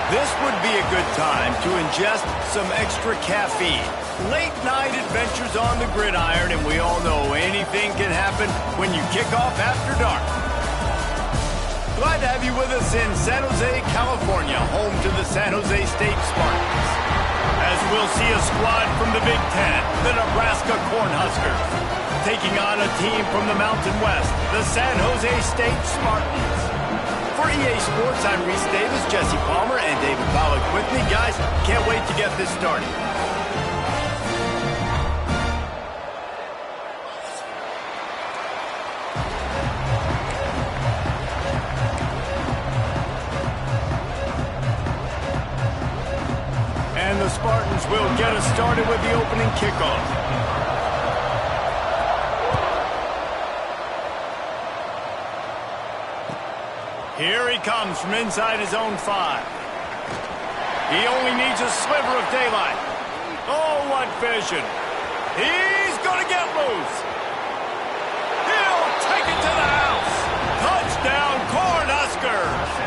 This would be a good time to ingest some extra caffeine. Late night adventures on the gridiron, and we all know anything can happen when you kick off after dark. Glad to have you with us in San Jose, California, home to the San Jose State Spartans. As we'll see a squad from the Big Ten, the Nebraska Cornhuskers, taking on a team from the Mountain West, the San Jose State Spartans. For EA Sports, I'm Reese Davis, Jesse Palmer, and David Pollack with me. Guys, can't wait to get this started. And the Spartans will get us started with the opening kickoff. Here he comes from inside his own 5. He only needs a sliver of daylight. Oh, what vision. He's going to get loose. He'll take it to the house. Touchdown, Cornhuskers.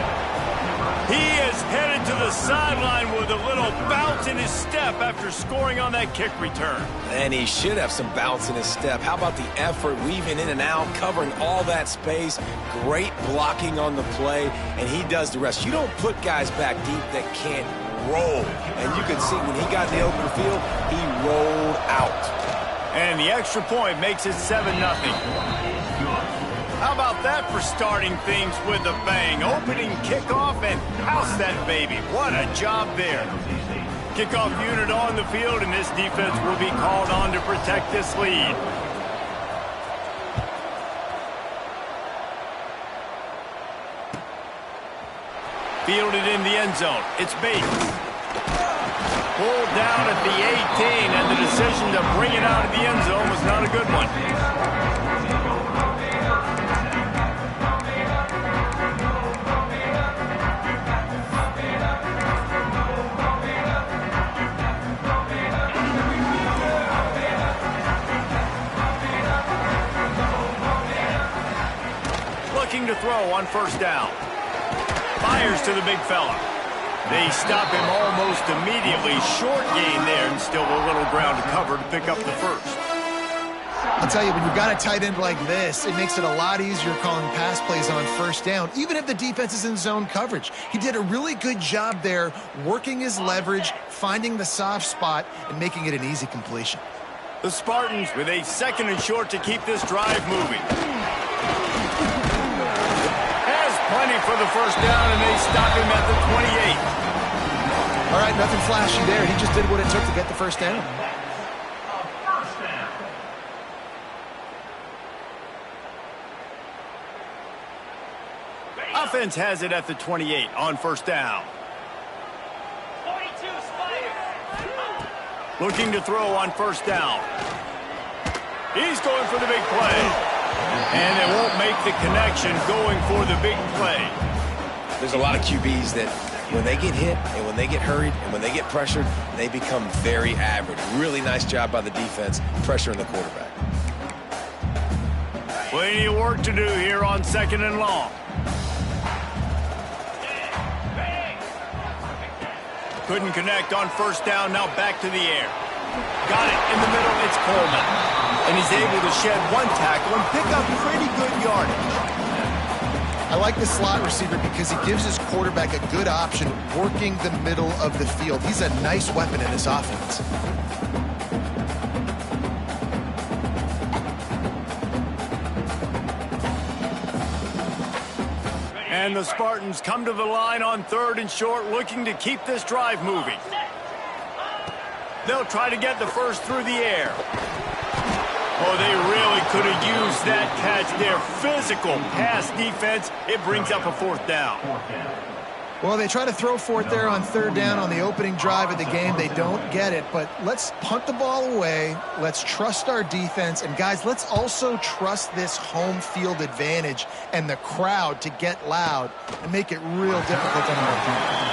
He is headed to the sideline with a little bounce in his step after scoring on that kick return. And he should have some bounce in his step. How about the effort, weaving in and out, covering all that space, great blocking on the play, and he does the rest. You don't put guys back deep that can't roll. And you can see when he got in the open field, he rolled out. And the extra point makes it 7-0. How about that for starting things with a bang? Opening kickoff and house that baby. What a job there. Kickoff unit on the field, and this defense will be called on to protect this lead. Fielded in the end zone. It's Bates. Pulled down at the 18, and the decision to bring it out of the end zone was not a good one. To throw on first down. Fires to the big fella. They stop him almost immediately. Short gain there, and still a little ground to cover to pick up the first. I'll tell you, when you've got a tight end like this, it makes it a lot easier calling pass plays on first down, even if the defense is in zone coverage. He did a really good job there, working his leverage, finding the soft spot, and making it an easy completion. The Spartans with a 2nd and short to keep this drive moving. Plenty for the first down, and they stop him at the 28. All right, nothing flashy there. He just did what it took to get the first down. Offense has it at the 28 on first down. 42 Spiders. Looking to throw on first down. He's going for the big play. And it won't make the connection going for the big play. There's a lot of QBs that when they get hit and when they get hurried and when they get pressured, they become very average. Really nice job by the defense, pressuring the quarterback. Plenty of work to do here on 2nd and long. Couldn't connect on first down, now back to the air. Got it in the middle, it's Coleman. And he's able to shed one tackle and pick up pretty good yardage. I like the slot receiver because he gives his quarterback a good option working the middle of the field. He's a nice weapon in this offense. And the Spartans come to the line on 3rd and short, looking to keep this drive moving. They'll try to get the first through the air. Oh, they really could have used that catch there. Physical pass defense. It brings up a 4th down. Well, they try to throw for it there on 3rd down on the opening drive of the game. They don't get it, but let's punt the ball away. Let's trust our defense. And, guys, let's also trust this home field advantage and the crowd to get loud and make it real difficult on our opponent.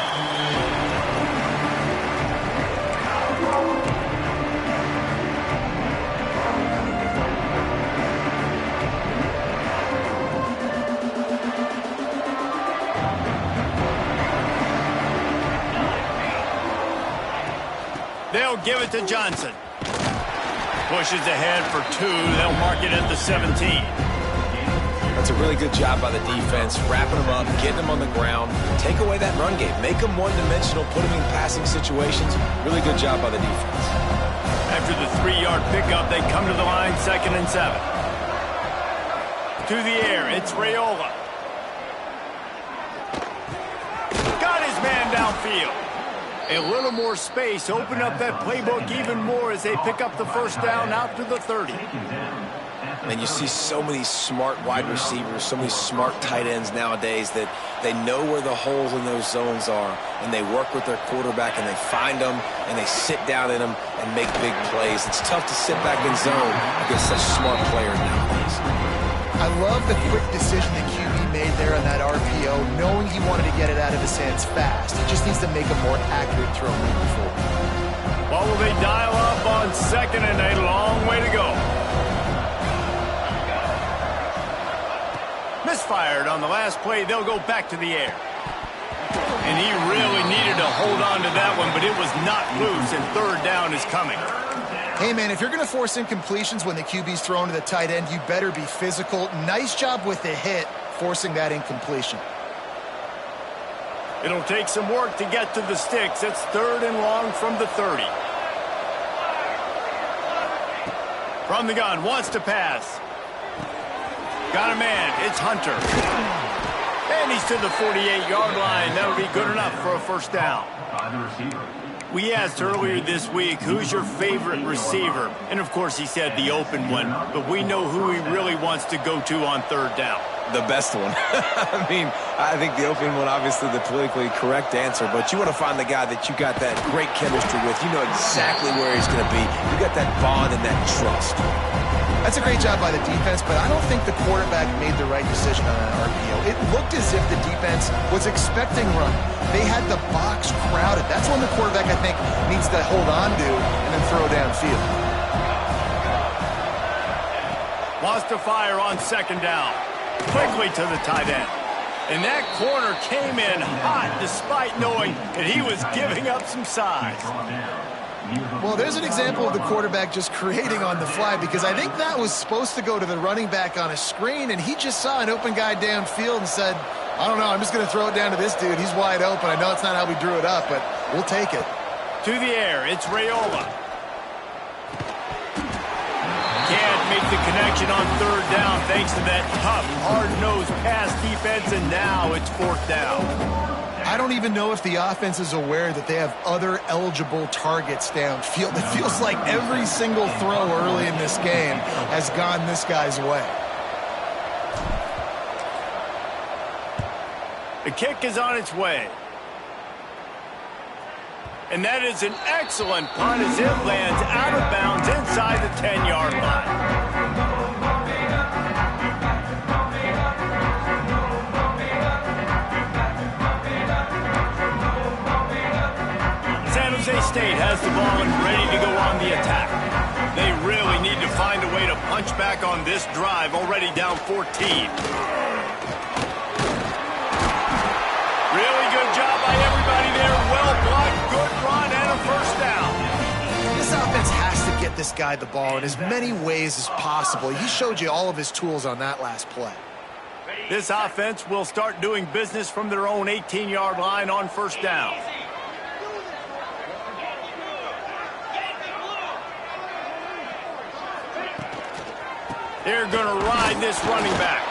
They'll give it to Johnson. Pushes ahead for 2. They'll mark it at the 17. That's a really good job by the defense, wrapping them up, getting them on the ground, take away that run game, make them one-dimensional, put them in passing situations. Really good job by the defense. After the 3-yard pickup, they come to the line, 2nd and 7. To the air, it's Raiola. Got his man downfield. A little more space, open up that playbook even more as they pick up the first down out to the 30. And you see so many smart wide receivers, so many smart tight ends nowadays that they know where the holes in those zones are, and they work with their quarterback, and they find them, and they sit down in them and make big plays. It's tough to sit back in zone against such smart players nowadays. I love the quick decision the QB made there on that RPO, knowing he wanted to get it out of his hands fast. He just needs to make a more accurate throw moving forward. Well, will they dial up on 2nd and a long way to go? Misfired on the last play. They'll go back to the air. And he really needed to hold on to that one, but it was not loose, and 3rd down is coming. Hey, man, if you're going to force incompletions when the QB's thrown to the tight end, you better be physical. Nice job with the hit, forcing that incompletion. It'll take some work to get to the sticks. It's 3rd and long from the 30. From the gun, wants to pass. Got a man, it's Hunter. And he's to the 48-yard line. That'll be good enough for a first down. We asked earlier this week, who's your favorite receiver? And, of course, he said the open one. But we know who he really wants to go to on 3rd down. The best one. I mean, I think the open one, obviously the politically correct answer, but you want to find the guy that you got that great chemistry with. You know exactly where he's going to be. You got that bond and that trust. That's a great job by the defense, but I don't think the quarterback made the right decision on that RPO. It looked as if the defense was expecting run. They had the box crowded. That's when the quarterback, I think, needs to hold on to and then throw downfield. Wants to fire on 2nd down. Quickly to the tight end. And that corner came in hot despite knowing that he was giving up some size. Well, there's an example of the quarterback just creating on the fly, because I think that was supposed to go to the running back on a screen, and he just saw an open guy downfield and said, I don't know, I'm just going to throw it down to this dude. He's wide open. I know it's not how we drew it up, but we'll take it. To the air, it's Raiola. Can't make the connection on 3rd down thanks to that tough, hard-nosed pass defense, and now it's 4th down. I don't even know if the offense is aware that they have other eligible targets downfield. It feels like every single throw early in this game has gone this guy's way. The kick is on its way. And that is an excellent punt as it lands out of bounds inside the 10-yard line. State has the ball and ready to go on the attack. They really need to find a way to punch back on this drive, already down 14. Really good job by everybody there. Well blocked, good run, and a first down. This offense has to get this guy the ball in as many ways as possible. He showed you all of his tools on that last play. This offense will start doing business from their own 18-yard line on first down. They're going to ride this running back.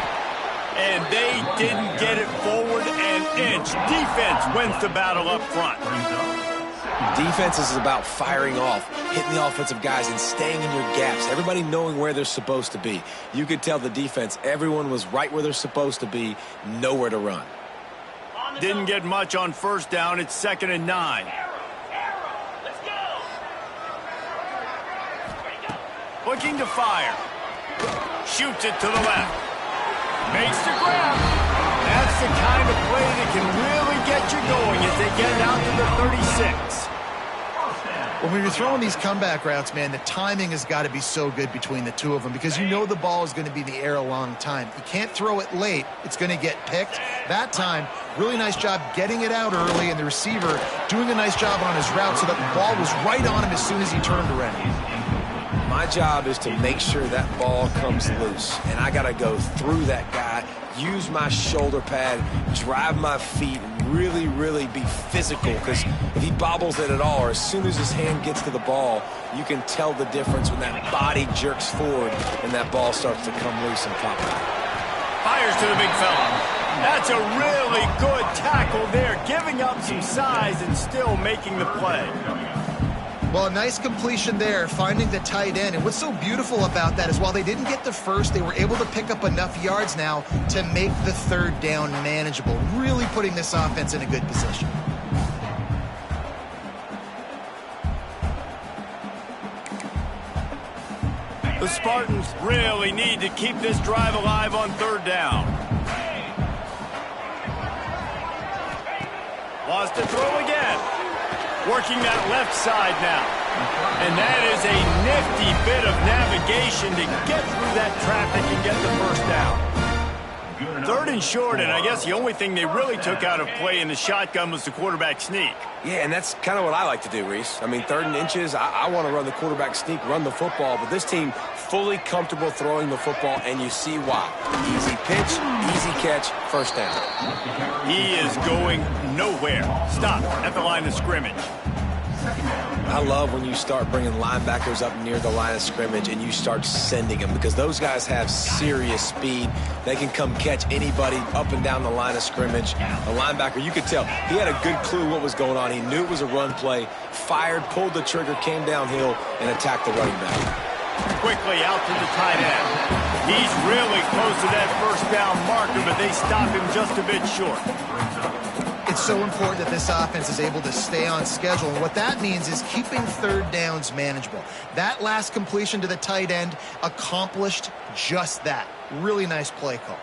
And they didn't get it forward an inch. Defense wins the battle up front. Defense is about firing off, hitting the offensive guys and staying in your gaps. Everybody knowing where they're supposed to be. You could tell the defense, everyone was right where they're supposed to be, nowhere to run. Didn't get much on first down. It's 2nd and 9. Let's go. Looking to fire. Shoots it to the left. Makes the grab. That's the kind of play that can really get you going as they get it out to the 36. When you're throwing these comeback routes, man, the timing has got to be so good between the two of them because you know the ball is going to be in the air a long time. You can't throw it late. It's going to get picked. That time, really nice job getting it out early, and the receiver doing a nice job on his route so that the ball was right on him as soon as he turned around. My job is to make sure that ball comes loose, and I got to go through that guy, use my shoulder pad, drive my feet, and really be physical, because if he bobbles it at all, or as soon as his hand gets to the ball, you can tell the difference when that body jerks forward and that ball starts to come loose and pop out. Fires to the big fella. That's a really good tackle there, giving up some size and still making the play. Well, a nice completion there, finding the tight end. And what's so beautiful about that is while they didn't get the first, they were able to pick up enough yards now to make the third down manageable, really putting this offense in a good position. The Spartans really need to keep this drive alive on third down. Lost to throw again. Working that left side now. And that is a nifty bit of navigation to get through that traffic and get the first down. Third and short, and I guess the only thing they really took out of play in the shotgun was the quarterback sneak. Yeah, and that's kind of what I like to do, Reese. I mean, 3rd and inches, I want to run the quarterback sneak, run the football, but this team fully comfortable throwing the football, and you see why. Easy pitch, easy catch, first down. He is going nowhere. Stop at the line of scrimmage. I love when you start bringing linebackers up near the line of scrimmage and you start sending them, because those guys have serious speed. They can come catch anybody up and down the line of scrimmage. A linebacker, you could tell, he had a good clue what was going on. He knew it was a run play, fired, pulled the trigger, came downhill, and attacked the running back. Quickly out to the tight end. He's really close to that first down marker, but they stop him just a bit short. It's so important that this offense is able to stay on schedule, and what that means is keeping third downs manageable. That last completion to the tight end accomplished just that. Really nice play call.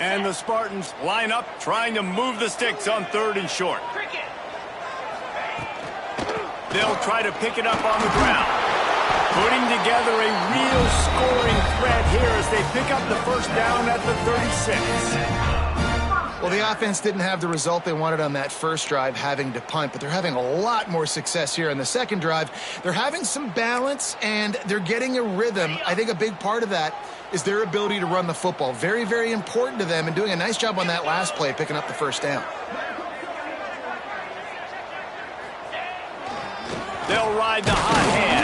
And the Spartans line up, trying to move the sticks on 3rd and short. They'll try to pick it up on the ground, putting together a real scoring threat here as they pick up the first down at the 36. Well, the offense didn't have the result they wanted on that first drive, having to punt, but they're having a lot more success here in the second drive. They're having some balance, and they're getting a rhythm. I think a big part of that is their ability to run the football. Very, very important to them, and doing a nice job on that last play, picking up the first down. They'll ride the hot hand.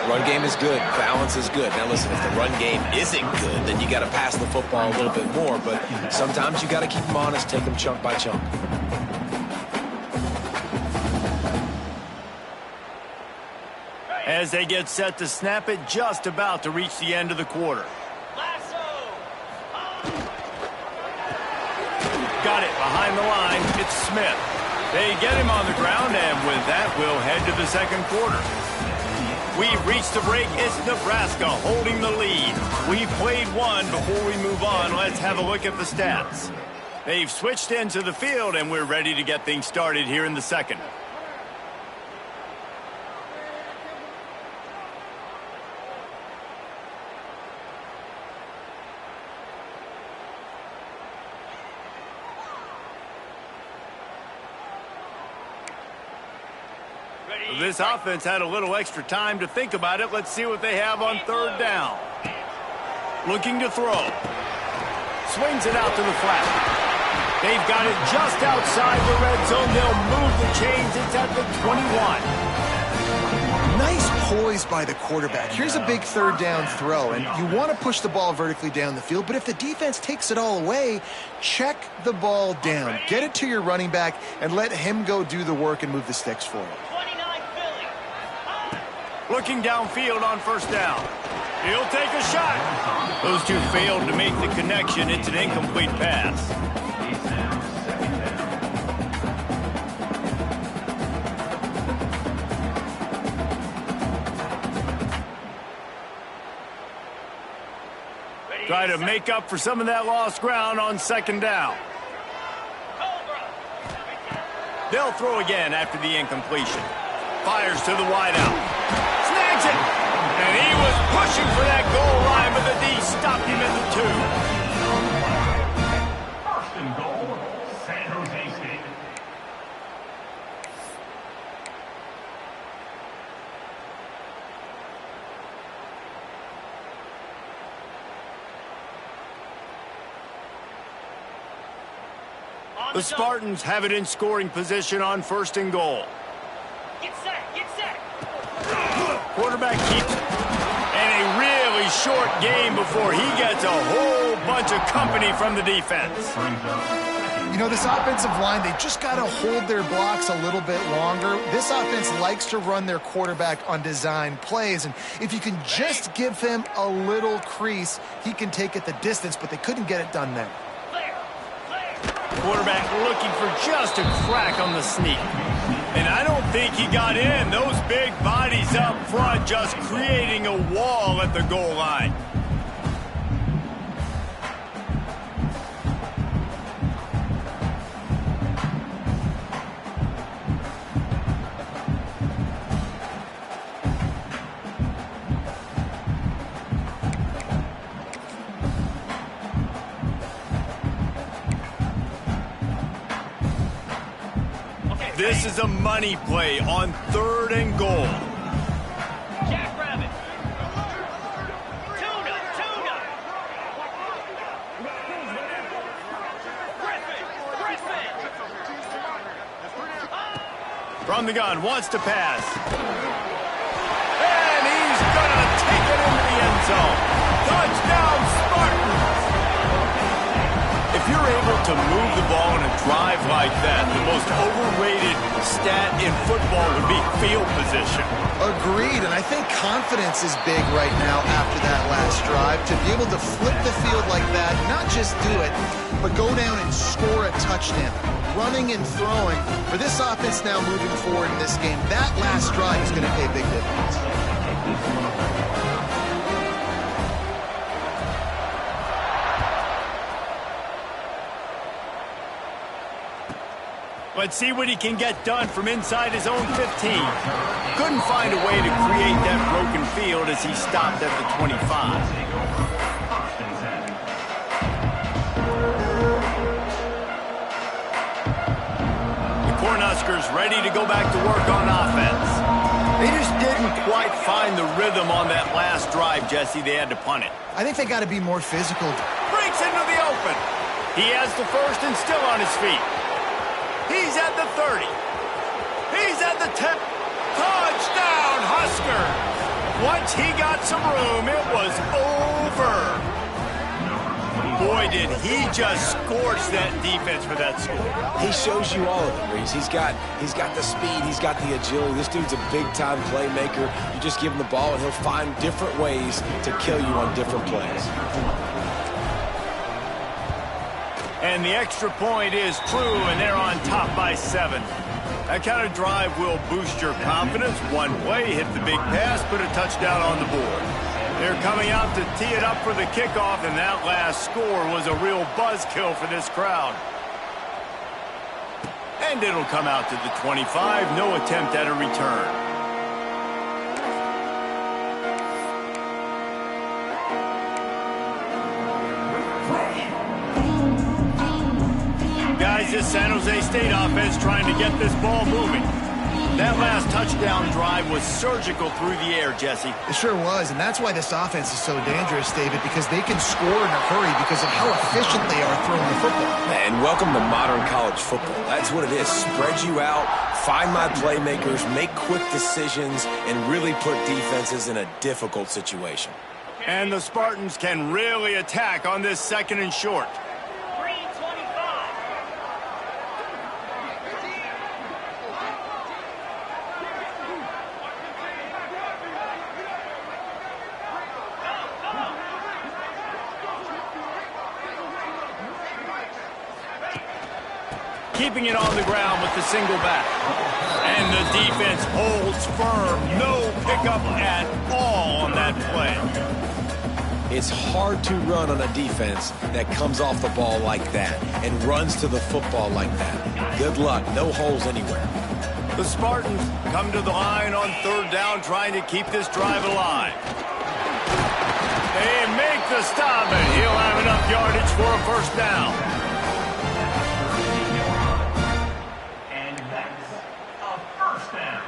Run game is good. Balance is good. Now listen, if the run game isn't good, then you got to pass the football a little bit more. But sometimes you got to keep them honest, take them chunk by chunk. As they get set to snap it, just about to reach the end of the quarter. Got it behind the line. It's Smith. They get him on the ground, and with that, we'll head to the second quarter. We've reached the break. It's Nebraska holding the lead. We've played one. Before we move on, let's have a look at the stats. They've switched into the field, and we're ready to get things started here in the second. This offense had a little extra time to think about it. Let's see what they have on 3rd down. Looking to throw. Swings it out to the flat. They've got it just outside the red zone. They'll move the chains. It's at the 21. Nice poise by the quarterback. Here's a big 3rd down throw, and you want to push the ball vertically down the field, but if the defense takes it all away, check the ball down. Get it to your running back and let him go do the work and move the sticks forward. Looking downfield on 1st down. He'll take a shot. Those two failed to make the connection. It's an incomplete pass. Try to make up for some of that lost ground on 2nd down. They'll throw again after the incompletion. fires to the wideout. Snags it! And he was pushing for that goal line, but the D stopped him at the 2. First and goal, San Jose State. The Spartans have it in scoring position on first and goal. Get set, get set. Quarterback keeps it. And a really short game before he gets a whole bunch of company from the defense. You know, this offensive line, they just got to hold their blocks a little bit longer. This offense likes to run their quarterback on design plays, and if you can just give him a little crease, he can take it the distance, but they couldn't get it done there. Quarterback looking for just a crack on the sneak. And I don't think he got in. Those big bodies up front just creating a wall at the goal line. This is a money play on third and goal. Jackrabbit. Tuna, tuna. Griffin. From the gun, wants to pass. And he's gonna take it into the end zone. Touchdown, Spartans! If you're able to move the ball in a drive like that, the most overrated stat in football would be field position. Agreed, and I think confidence is big right now after that last drive. To be able to flip the field like that, not just do it, but go down and score a touchdown. Running and throwing. For this offense now moving forward in this game, that last drive is going to pay a big difference. Let's see what he can get done from inside his own 15. Couldn't find a way to create that broken field as he stopped at the 25. The Cornhuskers ready to go back to work on offense. They just didn't quite find the rhythm on that last drive, Jesse. They had to punt it. I think they got to be more physical. Breaks into the open. He has the first and still on his feet. He's at the 30. He's at the 10. Touchdown, Husker. Once he got some room, it was over. Boy, did he just scorch that defense for that score. He shows you all of it, Reese. He's got the speed. He's got the agility. This dude's a big-time playmaker. You just give him the ball, and he'll find different ways to kill you on different plays. And the extra point is true, and they're on top by 7. That kind of drive will boost your confidence. One play, hit the big pass, put a touchdown on the board. They're coming out to tee it up for the kickoff, and that last score was a real buzzkill for this crowd. And it'll come out to the 25. No attempt at a return. This San Jose State offense trying to get this ball moving. That last touchdown drive was surgical through the air, Jesse. It sure was, and that's why this offense is so dangerous, David, because they can score in a hurry because of how efficient they are throwing the football. And welcome to modern college football. That's what it is. Spread you out, find my playmakers, make quick decisions, and really put defenses in a difficult situation. And the Spartans can really attack on this second and short. Keeping it on the ground with the single back. And the defense holds firm. No pickup at all on that play. It's hard to run on a defense that comes off the ball like that and runs to the football like that. Good luck. No holes anywhere. The Spartans come to the line on third down, trying to keep this drive alive. They make the stop, and he'll have enough yardage for a first down. And that's a first down.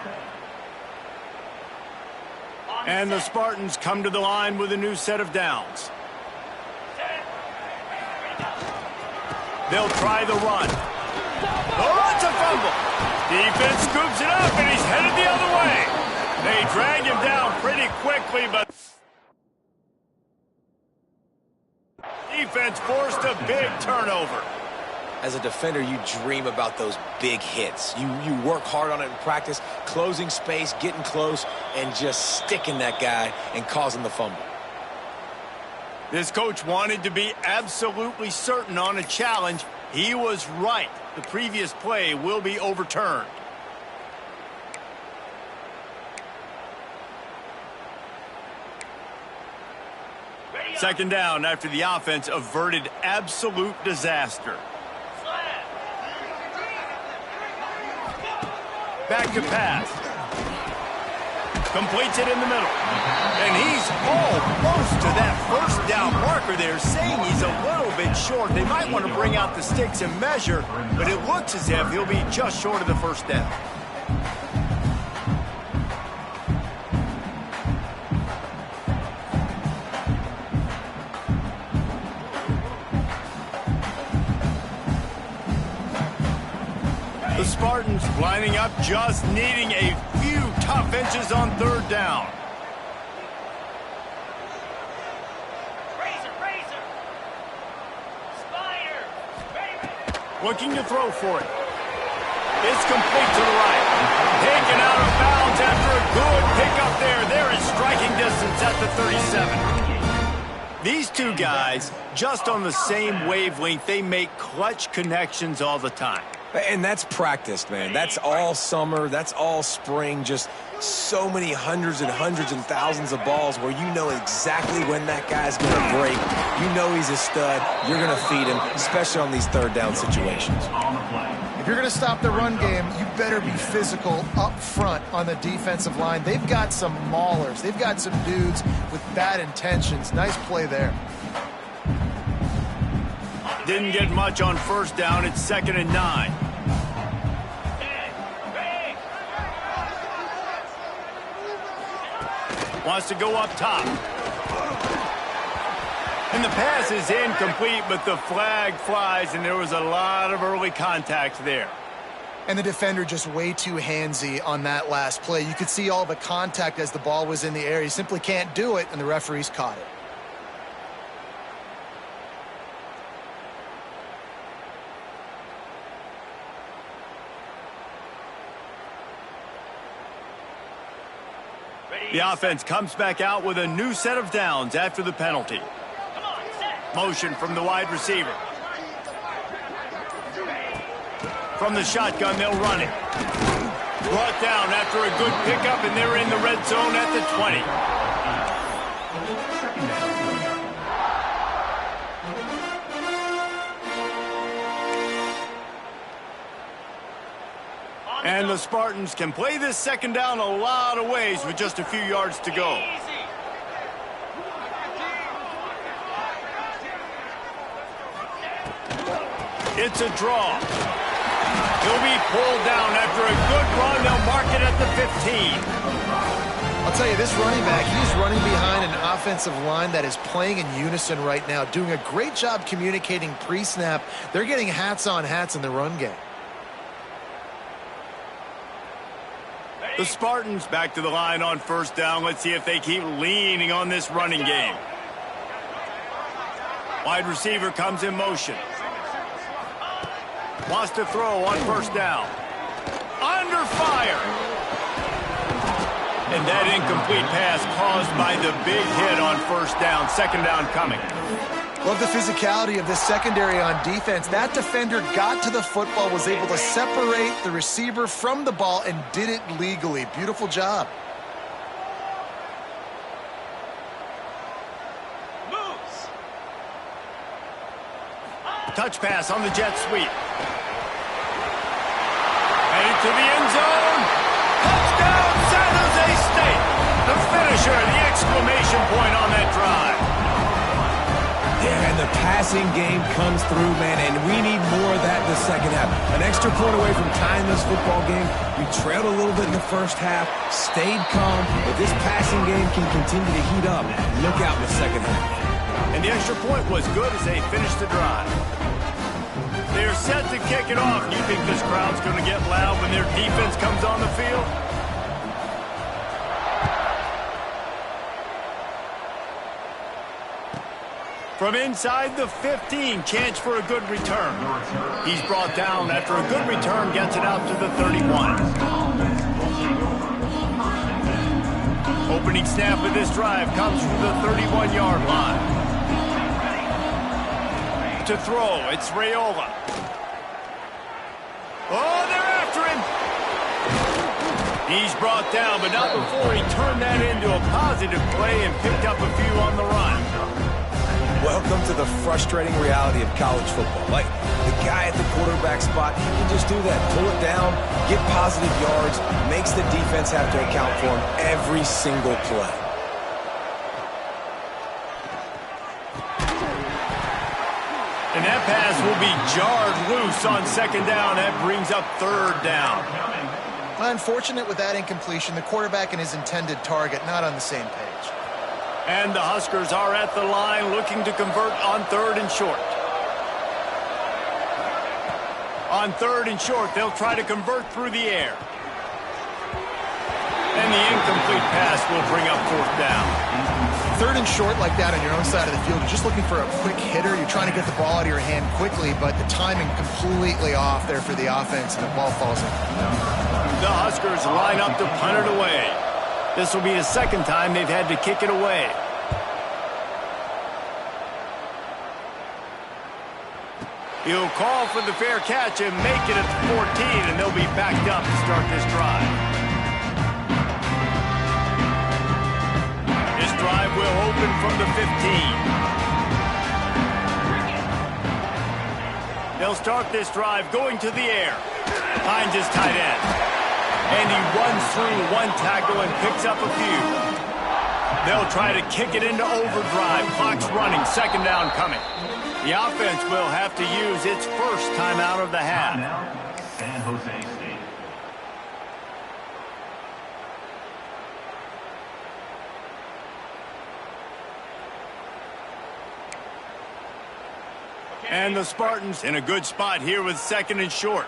And the Spartans come to the line with a new set of downs. They'll try the run. Oh, it's a fumble. Defense scoops it up, and he's headed the other way. They drag him down pretty quickly, but defense forced a big turnover. As a defender, you dream about those big hits. You work hard on it in practice, closing space, getting close, and just sticking that guy and causing the fumble. This coach wanted to be absolutely certain on a challenge. He was right. The previous play will be overturned. Second down after the offense averted absolute disaster. Back to pass. Completes it in the middle. And he's almost to that first down marker there, saying he's a little bit short. They might want to bring out the sticks and measure, but it looks as if he'll be just short of the first down. The Spartans lining up, just needing a few tough inches on third down. Razor. Spider. Looking to throw for it. It's complete to the right. Taken out of bounds after a good pickup there. They're in striking distance at the 37. These two guys, just on the same wavelength, they make clutch connections all the time. And that's practiced, man. That's all summer. That's all spring. Just so many hundreds and thousands of balls where you know exactly when that guy's going to break. You know he's a stud. You're going to feed him, especially on these third down situations. If you're going to stop the run game, you better be physical up front on the defensive line. They've got some maulers. They've got some dudes with bad intentions. Nice play there. Didn't get much on first down. It's 2nd and 9. Wants to go up top. And the pass is incomplete, but the flag flies, and there was a lot of early contact there. And the defender just way too handsy on that last play. You could see all the contact as the ball was in the air. He simply can't do it, and the referees caught it. The offense comes back out with a new set of downs after the penalty. Motion from the wide receiver. From the shotgun, they'll run it. Brought down after a good pickup, and they're in the red zone at the 20. And the Spartans can play this second down a lot of ways with just a few yards to go. It's a draw. He'll be pulled down after a good run. They'll mark it at the 15. I'll tell you, this running back, he's running behind an offensive line that is playing in unison right now, doing a great job communicating pre-snap. They're getting hats on hats in the run game. The Spartans back to the line on first down. Let's see if they keep leaning on this running game. Wide receiver comes in motion. Wants to throw on first down. Under fire. And that incomplete pass caused by the big hit on first down. Second down coming. Love the physicality of this secondary on defense. That defender got to the football, was able to separate the receiver from the ball, and did it legally. Beautiful job. Moves. Touch pass on the jet sweep. And he to the end zone. Touchdown, San Jose State. The finisher, the exclamation point on that drive. Yeah, and the passing game comes through, man, and we need more of that in the second half. An extra point away from tying this football game. We trailed a little bit in the first half, stayed calm. If this passing game can continue to heat up, look out in the second half. And the extra point was good as they finished the drive. They're set to kick it off. You think this crowd's going to get loud when their defense comes on the field? From inside the 15, chance for a good return. He's brought down after a good return, gets it out to the 31. Opening snap of this drive comes from the 31-yard line. To throw, it's Raiola. Oh, they're after him. He's brought down, but not before he turned that into a positive play and picked up a few on the run. Welcome to the frustrating reality of college football. Like, the guy at the quarterback spot, he can just do that. Pull it down, get positive yards, makes the defense have to account for him every single play. And that pass will be jarred loose on second down. That brings up third down. Unfortunate with that incompletion. The quarterback and his intended target not on the same page. And the Huskers are at the line looking to convert on third and short. On third and short, they'll try to convert through the air. And the incomplete pass will bring up fourth down. Third and short like that on your own side of the field, you're just looking for a quick hitter. You're trying to get the ball out of your hand quickly, but the timing completely off there for the offense, and the ball falls in. The Huskers line up to punt it away. This will be the second time they've had to kick it away. He'll call for the fair catch and make it at the 14, and they'll be backed up to start this drive. This drive will open from the 15. They'll start this drive going to the air. Finds his tight end. And he runs through one tackle and picks up a few. They'll try to kick it into overdrive. Clock's running. Second down coming. The offense will have to use its first timeout of the half. San Jose State. And the Spartans in a good spot here with second and short.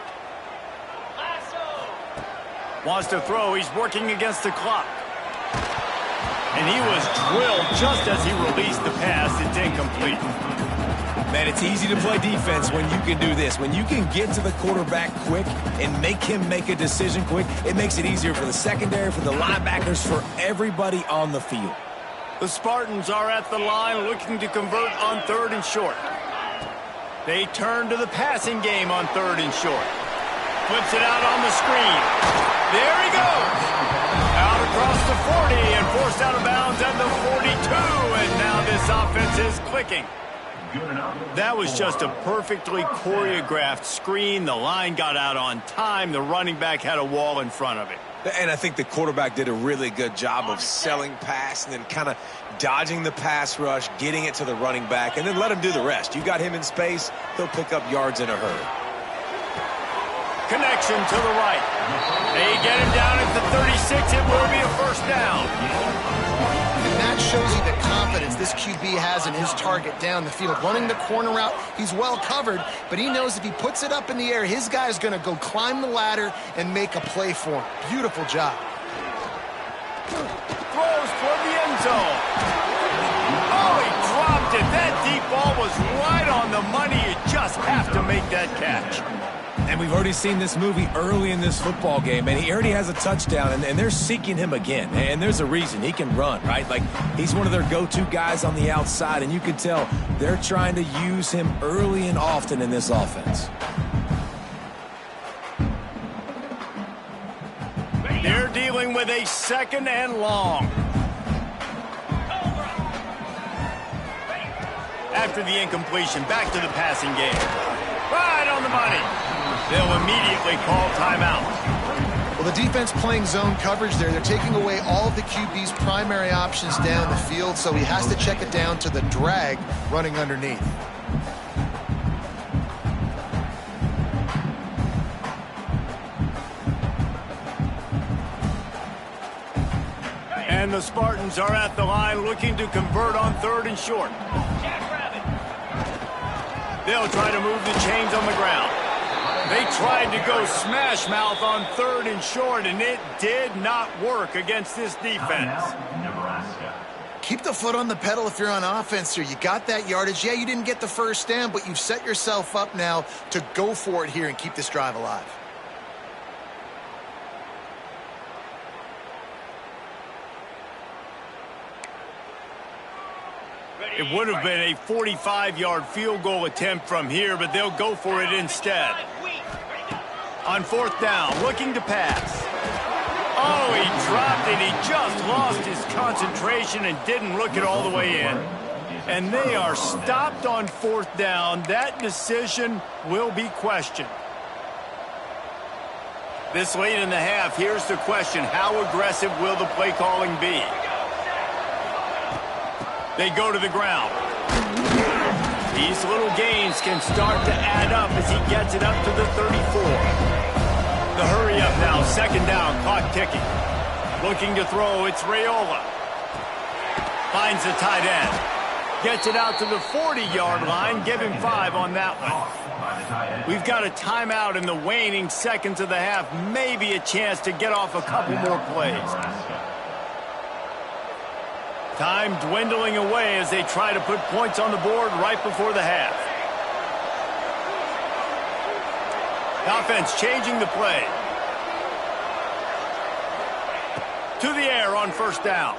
Wants to throw. He's working against the clock. And he was drilled just as he released the pass. It's incomplete. Man, it's easy to play defense when you can do this. When you can get to the quarterback quick and make him make a decision quick, it makes it easier for the secondary, for the linebackers, for everybody on the field. The Spartans are at the line looking to convert on third and short. They turn to the passing game on third and short. Flips it out on the screen. There he goes. Out across the 40 and forced out of bounds at the 42. And now this offense is clicking. That was just a perfectly choreographed screen. The line got out on time. The running back had a wall in front of it. And I think the quarterback did a really good job of selling pass and then kind of dodging the pass rush, getting it to the running back, and then let him do the rest. You got him in space, he'll pick up yards in a hurry. Connection to the right. They get him down at the 36. It will be a first down. And that shows you the confidence this QB has in his target down the field. Running the corner route, he's well covered, but he knows if he puts it up in the air, his guy's going to go climb the ladder and make a play for him. Beautiful job. Throws toward the end zone. Oh, he dropped it. That deep ball was right on the money. You just have to make that catch. And we've already seen this movie early in this football game, and he already has a touchdown, and they're seeking him again. And there's a reason. He can run, right? Like, he's one of their go-to guys on the outside, and you can tell they're trying to use him early and often in this offense. They're dealing with a second and long. After the incompletion, back to the passing game. Right on the money. They'll immediately call timeout. Well, the defense playing zone coverage there. They're taking away all of the QB's primary options down the field, so he has to check it down to the drag running underneath. And the Spartans are at the line looking to convert on 3rd and short. They'll try to move the chains on the ground. They tried to go smash mouth on 3rd and short, and it did not work against this defense. Nebraska. Keep the foot on the pedal if you're on offense here. You got that yardage. Yeah, you didn't get the first down, but you've set yourself up now to go for it here and keep this drive alive. It would have been a 45-yard field goal attempt from here, but they'll go for it instead. On 4th down, looking to pass. Oh, he dropped it. He just lost his concentration and didn't look it all the way in. And they are stopped on 4th down. That decision will be questioned. This late in the half, here's the question. How aggressive will the play calling be? They go to the ground. These little gains can start to add up as he gets it up to the 34. The hurry up now, 2nd down, clock ticking. Looking to throw, it's Raiola. Finds the tight end. Gets it out to the 40-yard line, give him 5 on that one. We've got a timeout in the waning seconds of the half, maybe a chance to get off a couple more plays. Time dwindling away as they try to put points on the board right before the half. Offense changing the play. To the air on 1st down.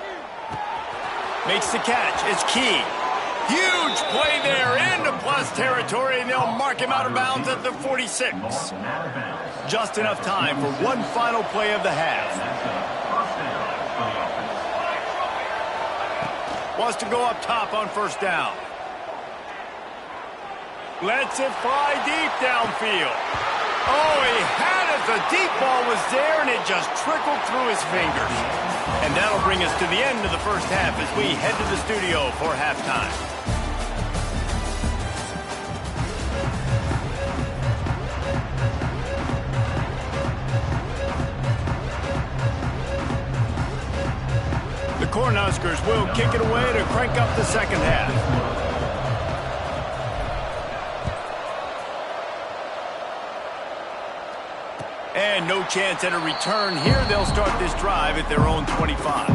Makes the catch. It's Key. Huge play there into plus territory, and they'll mark him out of bounds at the 46. Just enough time for one final play of the half. Wants to go up top on 1st down. Lets it fly deep downfield. Oh, he had it. The deep ball was there, and it just trickled through his fingers. And that'll bring us to the end of the 1st half as we head to the studio for halftime. The Cornhuskers will kick it away to crank up the 2nd half. And no chance at a return here. They'll start this drive at their own 25.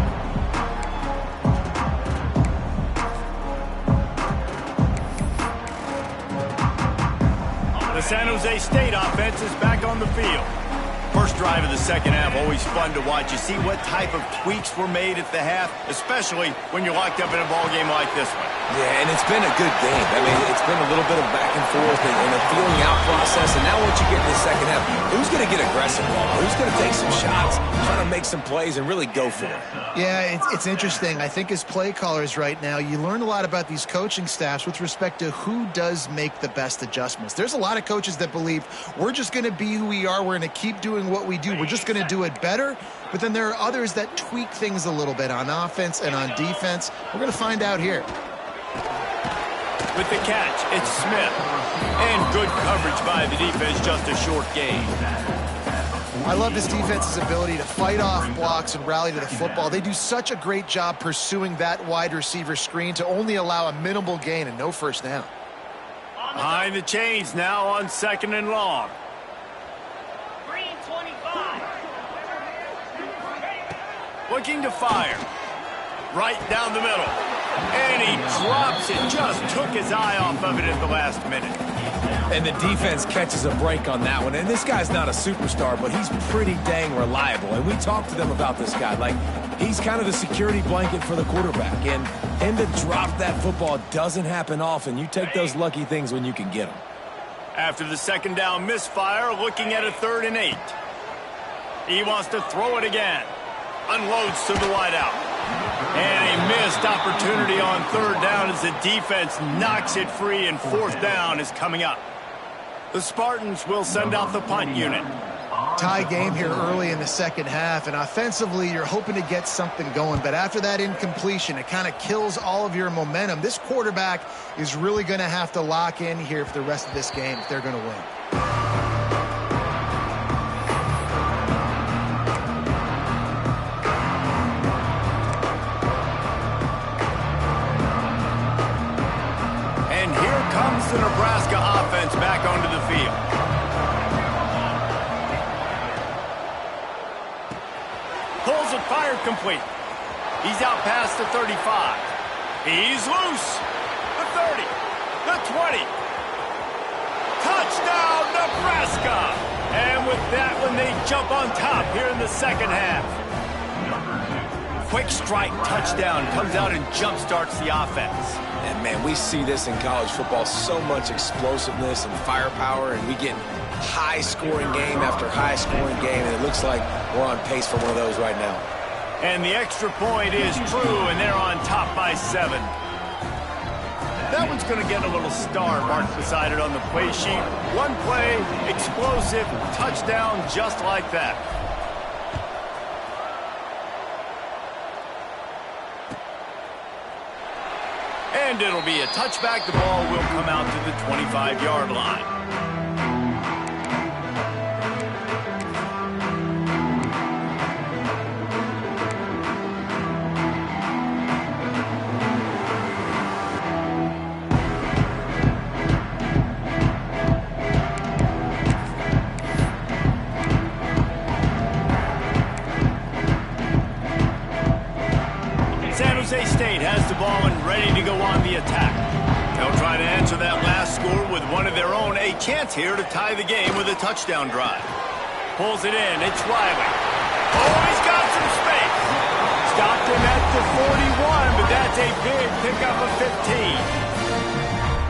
The San Jose State offense is back on the field. First drive of the 2nd half, always fun to watch. You see what type of tweaks were made at the half, especially when you're locked up in a ball game like this one. Yeah, and it's been a good game. I mean, it's been a little bit of back and forth and a feeling out process. And now once you get in the 2nd half, who's going to get aggressive? Who's going to take some shots, trying to make some plays, and really go for it? Yeah, it's interesting. I think as play callers right now, you learn a lot about these coaching staffs with respect to who does make the best adjustments. There's a lot of coaches that believe we're just going to be who we are. We're going to keep doing what we do. We're just going to do it better. But then there are others that tweak things a little bit on offense and on defense. We're going to find out here. With the catch, it's Smith. And good coverage by the defense, just a short gain. I love this defense's ability to fight off blocks and rally to the football. They do such a great job pursuing that wide receiver screen to only allow a minimal gain and no 1st down. Behind the chains now on 2nd and long. Looking to fire. Right down the middle. And he drops it. Just took his eye off of it at the last minute. And the defense catches a break on that one. And this guy's not a superstar, but he's pretty dang reliable. And we talked to them about this guy. Like, he's kind of the security blanket for the quarterback. And him to drop that football doesn't happen often. You take those lucky things when you can get them. After the 2nd down misfire, looking at a 3rd and 8. He wants to throw it again. Unloads to the wideout. And a missed opportunity on 3rd down as the defense knocks it free, and 4th down is coming up. The Spartans will send out the punt unit. tie game here early in the second half, and offensively you're hoping to get something going, but after that incompletion, it kind of kills all of your momentum. This quarterback is really going to have to lock in here for the rest of this game if they're going to win. And here comes the Nebraska offense back onto the field. Pulls it, fired complete. He's out past the 35. He's loose. The 30. The 20. Touchdown, Nebraska! And with that one, they jump on top here in the second half. Quick strike touchdown comes out and jump-starts the offense. And, man, we see this in college football, so much explosiveness and firepower, and we get high-scoring game after high-scoring game, and it looks like we're on pace for one of those right now. And the extra point is true, and they're on top by 7. That one's going to get a little star marked beside it on the play sheet. One play, explosive, touchdown, just like that. And it'll be a touchback. The ball will come out to the 25-yard line. State has the ball and ready to go on the attack. They'll try to answer that last score with one of their own. A chance here to tie the game with a touchdown drive. Pulls it in. It's Riley. Oh, he's got some space. Stopped him at the 41, but that's a big pickup of 15.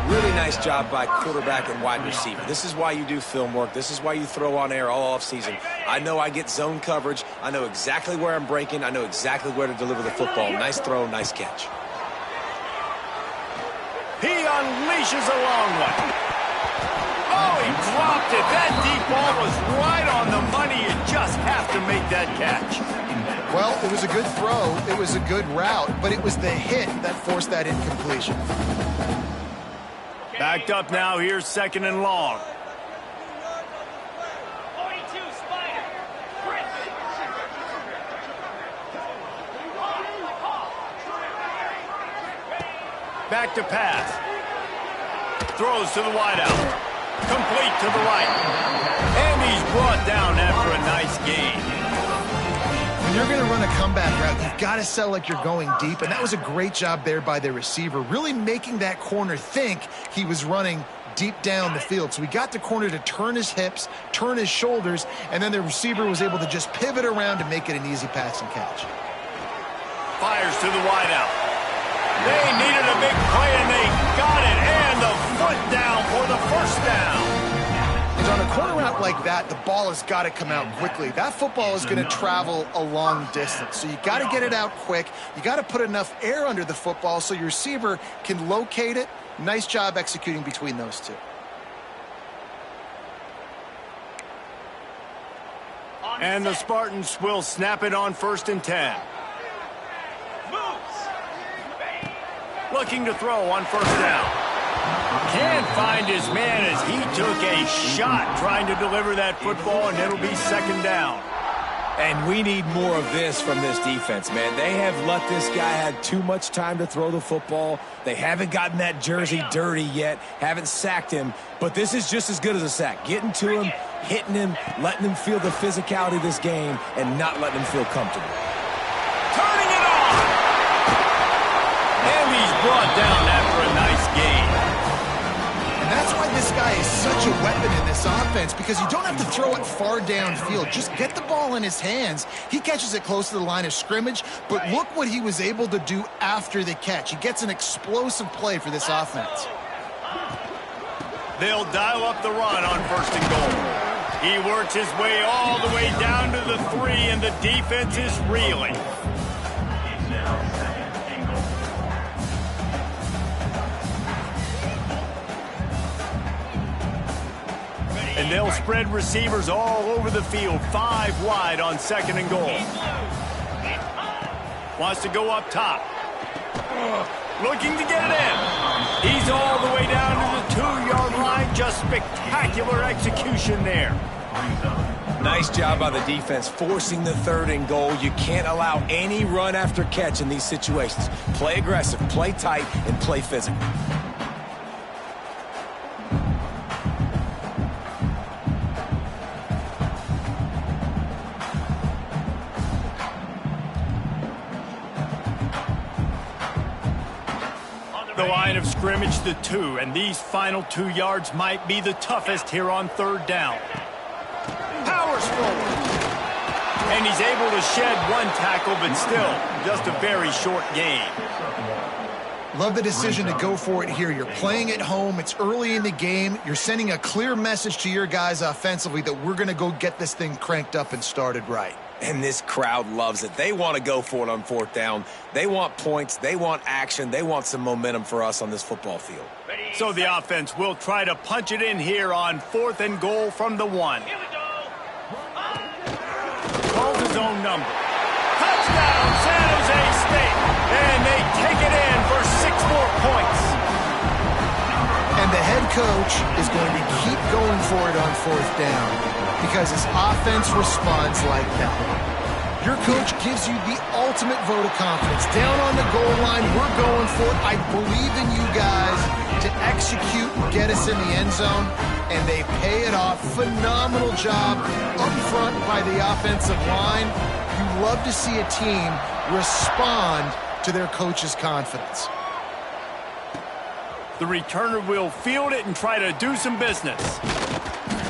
Really nice job by quarterback and wide receiver. This is why you do film work. This is why you throw on air all offseason. I know I get zone coverage. I know exactly where I'm breaking. I know exactly where to deliver the football. Nice throw, nice catch. He unleashes a long one. Oh, he dropped it. That deep ball was right on the money. You just have to make that catch. Well, it was a good throw. It was a good route, but it was the hit that forced that incompletion. Backed up now, here's 2nd and long. Back to pass. Throws to the wideout. Complete to the right. And he's brought down after a nice gain. When you're going to run a comeback route, you've got to sell like you're going deep, and that was a great job there by the receiver, really making that corner think he was running deep down the field. So we got the corner to turn his hips, turn his shoulders, and then the receiver was able to just pivot around to make it an easy pass and catch. Fires to the wideout. They needed a big play, and they got it, and the foot down for the first down. And on a corner route like that, the ball has got to come out quickly. That football is going to travel a long distance, so you got to get it out quick. You got to put enough air under the football so your receiver can locate it. Nice job executing between those two. And the Spartans will snap it on 1st and 10. Looking to throw on 1st down. Can't find his man as he took a shot trying to deliver that football, and it'll be 2nd down. And we need more of this from this defense, man. They have let this guy have too much time to throw the football. They haven't gotten that jersey dirty yet, haven't sacked him, but this is just as good as a sack. Getting to him, hitting him, letting him feel the physicality of this game, and not letting him feel comfortable. Turning it on! And he's brought down after a nice gain. And that's why this guy is such a weapon in this offense, because you don't have to throw it far downfield. Just get the ball in his hands. He catches it close to the line of scrimmage, but look what he was able to do after the catch. He gets an explosive play for this offense. They'll dial up the run on 1st and goal. He works his way all the way down to the 3, and the defense is reeling. And And they'll spread receivers all over the field, 5 wide on 2nd and goal. Wants to go up top. Looking to get it in. He's all the way down to the 2-yard line. Just spectacular execution there. Nice job by the defense forcing the 3rd and goal. You can't allow any run after catch in these situations. Play aggressive, play tight, and play physical. The line of scrimmage to 2, and these final 2 yards might be the toughest here on 3rd down. Powers forward. And he's able to shed 1 tackle, but still just a very short gain. Love the decision to go for it here. You're playing at home. It's early in the game. You're sending a clear message to your guys offensively that we're going to go get this thing cranked up and started right. And this crowd loves it. They want to go for it on 4th down. They want points. They want action. They want some momentum for us on this football field. So the offense will try to punch it in here on 4th and goal from the 1. Calls his own number. Touchdown, San Jose State. And they take it in for 6 more points. And the head coach is going to keep going for it on 4th down because his offense responds like that. Your coach gives you the ultimate vote of confidence. Down on the goal line, we're going for it. I believe in you guys to execute and get us in the end zone, and they pay it off. Phenomenal job up front by the offensive line. You love to see a team respond to their coach's confidence. The returner will field it and try to do some business.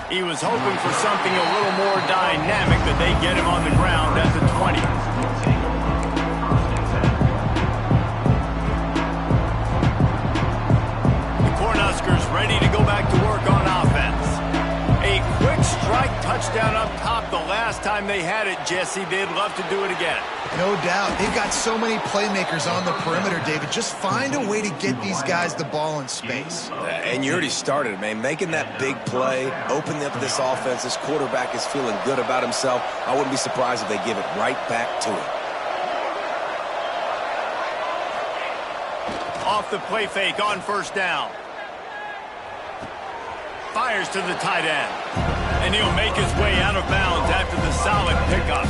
He was hoping for something a little more dynamic, but they get him on the ground at the 20. The Cornhuskers ready to go back to work on offense. A quick strike touchdown up top the last time they had it, Jesse. They'd love to do it again. No doubt. They've got so many playmakers on the perimeter, David. Just find a way to get these guys the ball in space. And you already started, man. Making that big play, opening up this offense. This quarterback is feeling good about himself. I wouldn't be surprised if they give it right back to him. Off the play fake on 1st down. Fires to the tight end. And he'll make his way out of bounds after the solid pickup.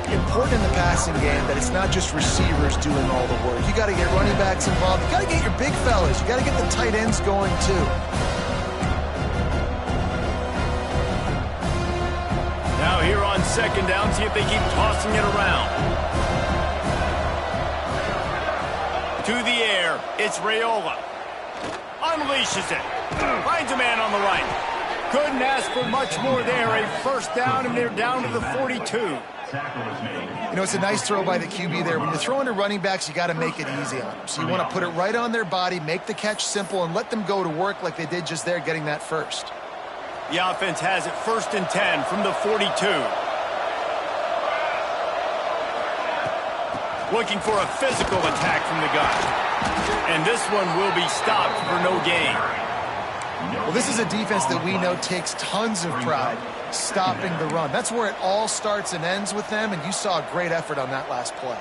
Important in the passing game that it's not just receivers doing all the work. You got to get running backs involved. You got to get your big fellas. You got to get the tight ends going too. Now here on 2nd down, see if they keep tossing it around. To the air, it's Raiola. Unleashes it. Finds a man on the right. Couldn't ask for much more there. A 1st down, and they're down to the 42. You know, it's a nice throw by the QB there. When you're throwing to running backs, you got to make it easy on them. So you want to put it right on their body, make the catch simple, and let them go to work like they did just there, getting that first. The offense has it 1st and 10 from the 42. Looking for a physical attack from the gun. And this one will be stopped for no gain. Well, this is a defense that we know takes tons of pride stopping the run. That's where it all starts and ends with them, and you saw a great effort on that last play.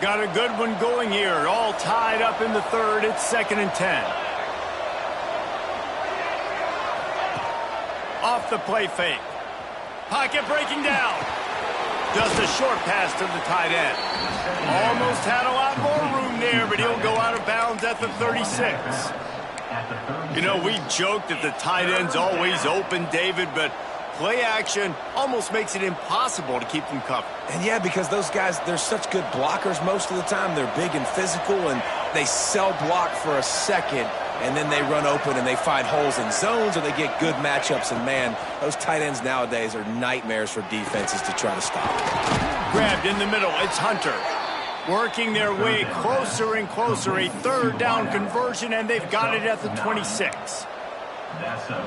Got a good one going here. All tied up in the 3rd. It's 2nd and 10. Off the play fake. Pocket breaking down. Just a short pass to the tight end. Almost had a lot more room there, but he'll go out of bounds at the 36. You know, we joke that the tight end's always open, David, but play action almost makes it impossible to keep them covered. And yeah, because those guys, they're such good blockers most of the time. They're big and physical, and they sell block for a second, and then they run open and they find holes in zones, or they get good matchups. And man, those tight ends nowadays are nightmares for defenses to try to stop. Grabbed in the middle, it's Hunter. Working their way closer and closer. A 3rd down conversion, and they've got it at the 26.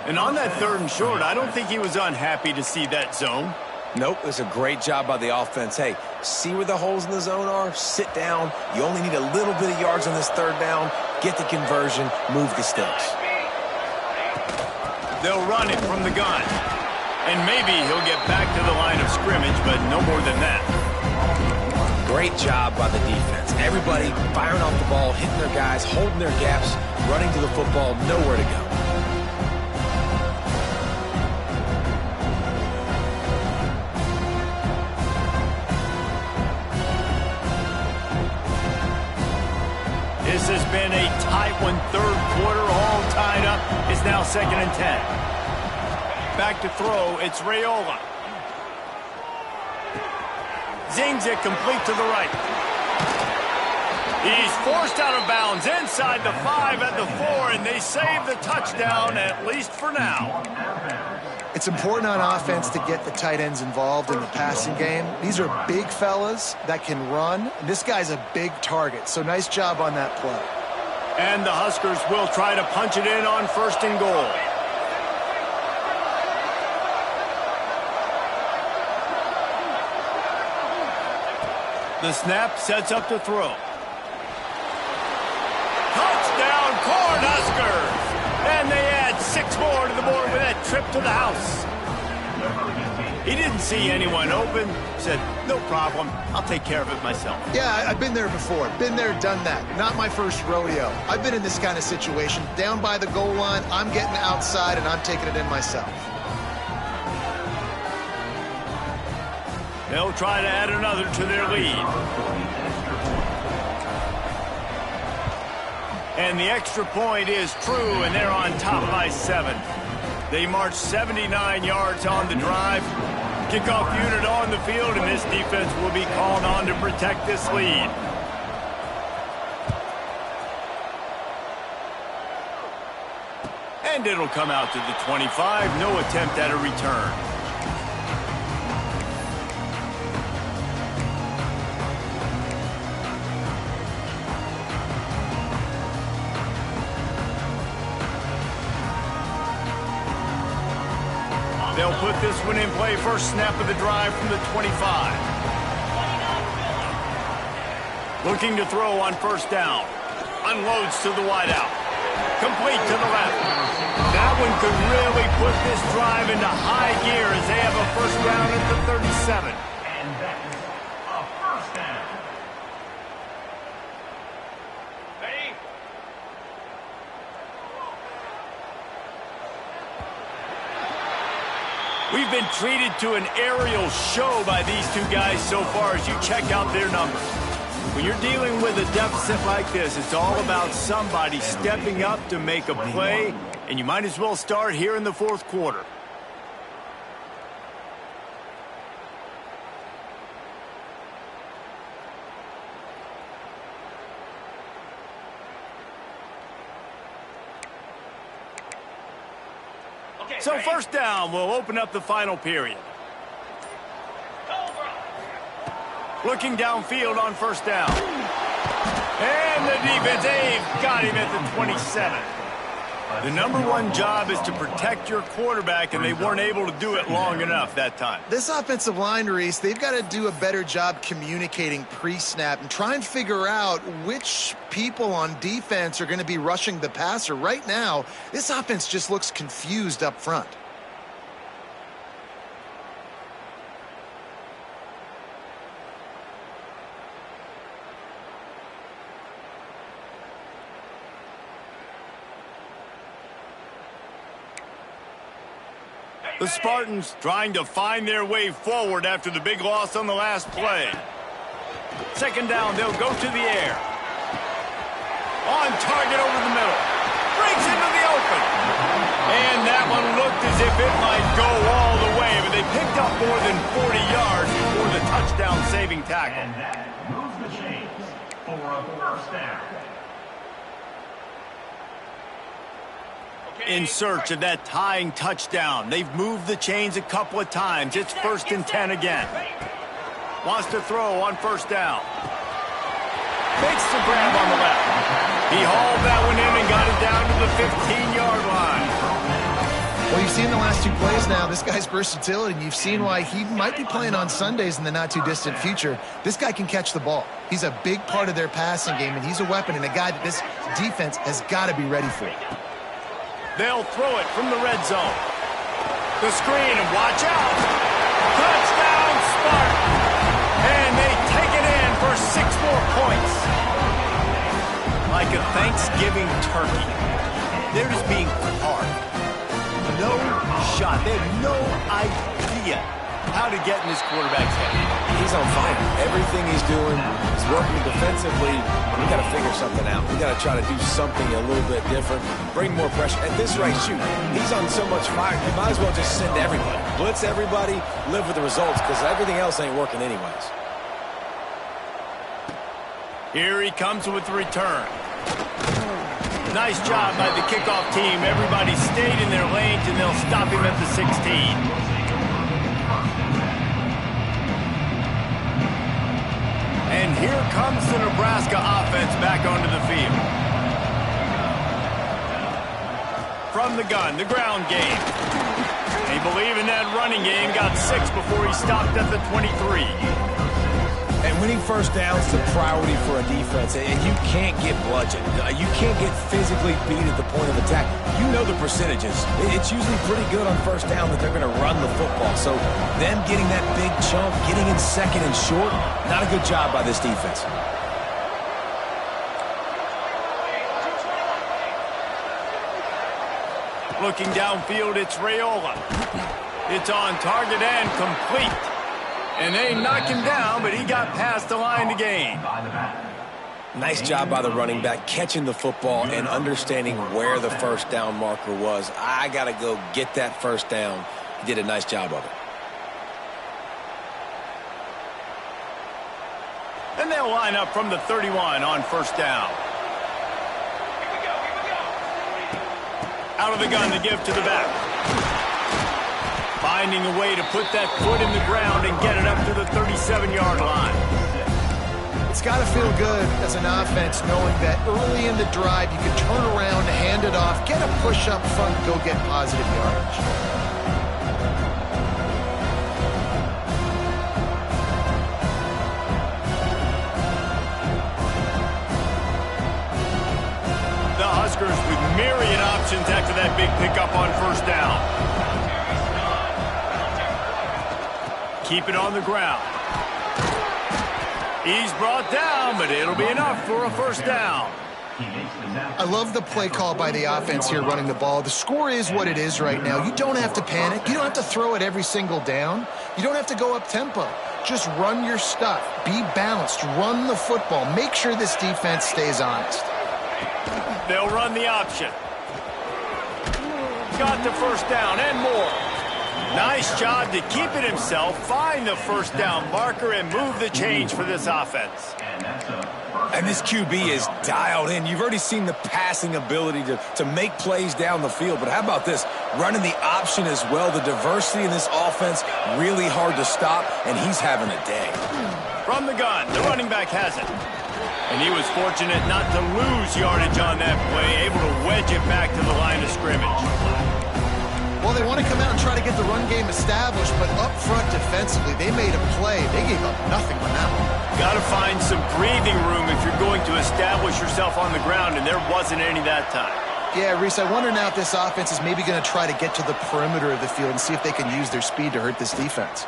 And on that 3rd and short, I don't think he was unhappy to see that zone. Nope, it's a great job by the offense. Hey, see where the holes in the zone are, sit down. You only need a little bit of yards on this 3rd down, get the conversion, move the sticks. They'll run it from the gun. And maybe he'll get back to the line of scrimmage, but no more than that. Great job by the defense. Everybody firing off the ball, hitting their guys, holding their gaps, running to the football, nowhere to go. This has been a tight one. Third quarter, all tied up. It's now 2nd and 10. Back to throw. It's Raiola. Zings it complete to the right. He's forced out of bounds inside the 5 at the 4, and they save the touchdown, at least for now. It's important on offense to get the tight ends involved in the passing game. These are big fellas that can run. This guy's a big target, so nice job on that play. And the Huskers will try to punch it in on 1st and goal. The snap sets up to throw. Touchdown, Cornhuskers! And they add 6 more to the board with that trip to the house. He didn't see anyone open. Said, no problem. I'll take care of it myself. Yeah, I've been there before. Been there, done that. Not my first rodeo. I've been in this kind of situation. Down by the goal line, I'm getting outside, and I'm taking it in myself. They'll try to add another to their lead. And the extra point is true, and they're on top by 7. They march 79 yards on the drive. Kickoff unit on the field, and this defense will be called on to protect this lead. And it'll come out to the 25. No attempt at a return. They'll put this one in play. First snap of the drive from the 25. Looking to throw on 1st down. Unloads to the wideout. Complete to the left. That one could really put this drive into high gear as they have a 1st down at the 37. And that is a 1st down. Ready? We've been treated to an aerial show by these two guys so far as you check out their numbers. When you're dealing with a deficit like this, it's all about somebody stepping up to make a play, and you might as well start here in the 4th quarter. So 1st down will open up the final period. Looking downfield on 1st down. And the defense, they've got him at the 27. The #1 job is to protect your quarterback, and they weren't able to do it long enough that time. This offensive line, Reese, they've got to do a better job communicating pre-snap and try and figure out which people on defense are going to be rushing the passer. Right now, this offense just looks confused up front. The Spartans trying to find their way forward after the big loss on the last play. 2nd down, they'll go to the air. On target over the middle. Breaks into the open. And that one looked as if it might go all the way, but they picked up more than 40 yards before the touchdown-saving tackle. And that moves the chains for a 1st down. In search of that tying touchdown. They've moved the chains a couple of times. It's 1st and 10 again. Wants to throw on 1st down. Makes the grab on the left. He hauled that one in and got it down to the 15-yard line. Well, you've seen the last 2 plays now. This guy's versatility, and you've seen why he might be playing on Sundays in the not-too-distant future. This guy can catch the ball. He's a big part of their passing game, and he's a weapon and a guy that this defense has got to be ready for. They'll throw it from the red zone. The screen, and watch out. Touchdown, Spartan. And they take it in for 6 more points. Like a Thanksgiving turkey. They're just being carved. No shot. They have no idea how to get in this quarterback's head. He's on fire. Everything he's doing is working defensively. We got to figure something out. We got to try to do something a little bit different. Bring more pressure. At this rate, shoot, he's on so much fire. You might as well just send everybody. Blitz everybody, live with the results, because everything else ain't working anyways. Here he comes with the return. Nice job by the kickoff team. Everybody stayed in their lanes, and they'll stop him at the 16. And here comes the Nebraska offense back onto the field. From the gun, the ground game. They believe in that running game. Got 6 before he stopped at the 23. And winning first downs is a priority for a defense, and you can't get bludgeoned. You can't get physically beat at the point of attack. You know the percentages. It's usually pretty good on first down that they're going to run the football. So them getting that big chunk, getting in second and short, not a good job by this defense. Looking downfield, it's Raiola. It's on target and complete. And they knock him down, but he got past the line to gain. Nice job by the running back, catching the football and understanding where the first down marker was. I got to go get that first down. He did a nice job of it. And they'll line up from the 31 on first down. Out of the gun to give to the back. Finding a way to put that foot in the ground and get it up to the 37-yard line. It's got to feel good as an offense knowing that early in the drive you can turn around, hand it off, get a push up front, go get positive yardage. The Huskers with myriad options after that big pickup on first down. Keep it on the ground. He's brought down, but it'll be enough for a first down. I love the play call by the offense here running the ball. The score is what it is right now. You don't have to panic. You don't have to throw it every single down. You don't have to go up tempo. Just run your stuff. Be balanced. Run the football. Make sure this defense stays honest. They'll run the option. Got the first down and more. Nice job to keep it himself, find the first down marker, and move the change for this offense. And this QB is dialed in. You've already seen the passing ability to make plays down the field. But how about this? Running the option as well. The diversity in this offense, really hard to stop, and he's having a day. From the gun, the running back has it. And he was fortunate not to lose yardage on that play, able to wedge it back to the line of scrimmage. Well, they want to come out and try to get the run game established, but up front defensively, they made a play. They gave up nothing on that one. Got to find some breathing room if you're going to establish yourself on the ground, and there wasn't any that time. Yeah, Reese, I wonder now if this offense is maybe going to try to get to the perimeter of the field and see if they can use their speed to hurt this defense.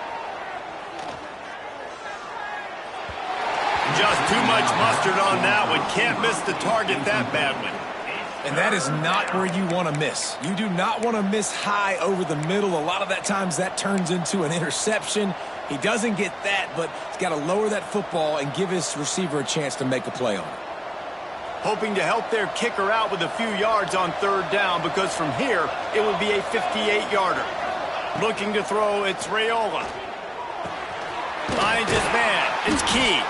Just too much mustard on that one. Can't miss the target that badly. And that is not where you want to miss. You do not want to miss high over the middle. A lot of that times that turns into an interception. He doesn't get that, but he's got to lower that football and give his receiver a chance to make a play on it. Hoping to help their kicker out with a few yards on third down, because from here, it would be a 58-yarder. Looking to throw, it's Raiola. Finds his man. It's Key.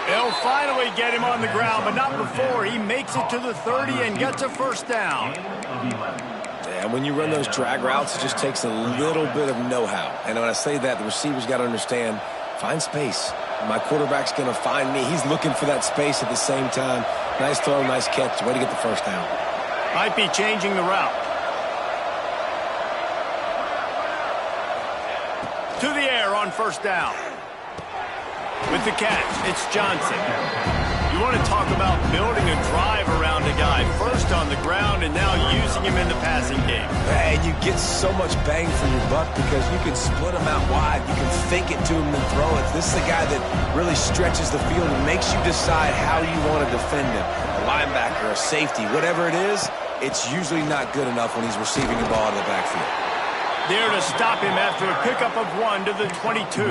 They'll finally get him on the ground, but not before. He makes it to the 30 and gets a first down. Yeah, when you run those drag routes, it just takes a little bit of know-how. And when I say that, the receiver's got to understand, find space. My quarterback's going to find me. He's looking for that space at the same time. Nice throw, nice catch. Way to get the first down. Might be changing the route. To the air on first down. With the catch, it's Johnson. You want to talk about building a drive around a guy. First on the ground and now using him in the passing game. And you get so much bang for your buck because you can split him out wide. You can fake it to him and throw it. This is a guy that really stretches the field and makes you decide how you want to defend him. A linebacker, a safety, whatever it is, it's usually not good enough when he's receiving the ball out of the backfield. There to stop him after a pickup of 1 to the 22.